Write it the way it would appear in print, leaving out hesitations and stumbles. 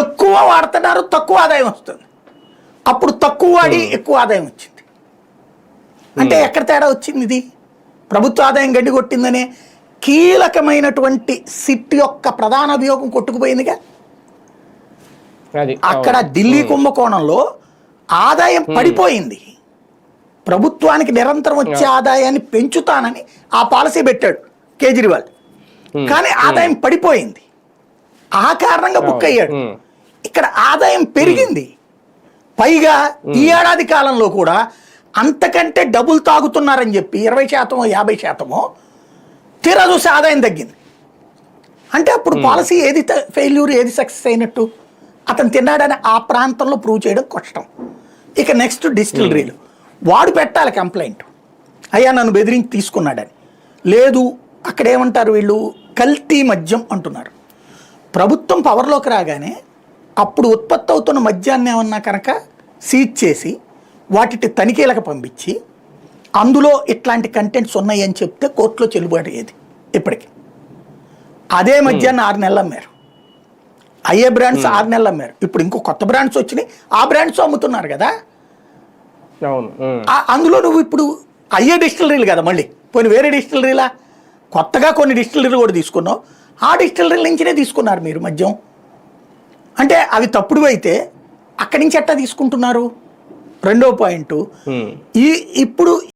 ఎక్కువ వాడుతున్నారు, తక్కువ ఆదాయం వస్తుంది. అప్పుడు తక్కువ వాడి ఎక్కువ ఆదాయం వచ్చింది. అంటే ఎక్కడ తేడా వచ్చింది? ఇది ప్రభుత్వ ఆదాయం గడ్డి కొట్టిందనే కీలకమైనటువంటి సిట్ యొక్క ప్రధాన అభియోగం కొట్టుకుపోయిందిగా. అక్కడ ఢిల్లీ కుంభకోణంలో ఆదాయం పడిపోయింది. ప్రభుత్వానికి నిరంతరం వచ్చే ఆదాయాన్ని పెంచుతానని ఆ పాలసీ పెట్టాడు కేజ్రీవాల్, కానీ ఆదాయం పడిపోయింది. ఆ కారణంగా బుక్ అయ్యాడు. ఇక్కడ ఆదాయం పెరిగింది. పైగా ఈ ఏడాది కాలంలో కూడా అంతకంటే డబుల్ తాగుతున్నారని చెప్పి 20% 50% తీరా చూసి ఆదాయం తగ్గింది. అంటే అప్పుడు పాలసీ ఏది ఫెయిల్యూర్, ఏది సక్సెస్ అయినట్టు అతను తిన్నాడని ఆ ప్రాంతంలో ప్రూవ్ చేయడం కష్టం. ఇక నెక్స్ట్ డిస్టిలరీలు, వాడు పెట్టాలి కంప్లైంట్, అయ్యా నన్ను బెదిరించి తీసుకున్నాడని. లేదు, అక్కడ ఏమంటారు వీళ్ళు, కల్తీ మద్యం అంటున్నారు. ప్రభుత్వం పవర్లోకి రాగానే అప్పుడు ఉత్పత్తి అవుతున్న మద్యాన్ని ఏమన్నా కనుక సీజ్ చేసి వాటి తనిఖీలకు పంపించి అందులో ఇట్లాంటి కంటెంట్స్ ఉన్నాయి అని చెప్తే కోర్టులో చెల్లుబాటు అయ్యేది. ఇప్పటికి అదే మద్యాన్ని 6 నెలలు అమ్మారు. అయ్యే బ్రాండ్స్ 6 నెలలు అమ్మారు. ఇప్పుడు ఇంకో కొత్త బ్రాండ్స్ వచ్చినాయి, ఆ బ్రాండ్స్ అమ్ముతున్నారు కదా. అందులో నువ్వు ఇప్పుడు అయ్యే డిస్టిలరీలు కదా, మళ్ళీ పోనీ వేరే డిస్టిలరీలా, కొత్తగా కొన్ని డిస్టిలరీలు కూడా తీసుకున్నావు, ఆ డిస్టిలరీల నుంచినే తీసుకున్నారు మీరు మద్యం. అంటే అవి తప్పుడు అయితే అక్కడి నుంచి ఎట్టా తీసుకుంటున్నారు? రెండో పాయింట్, ఇప్పుడు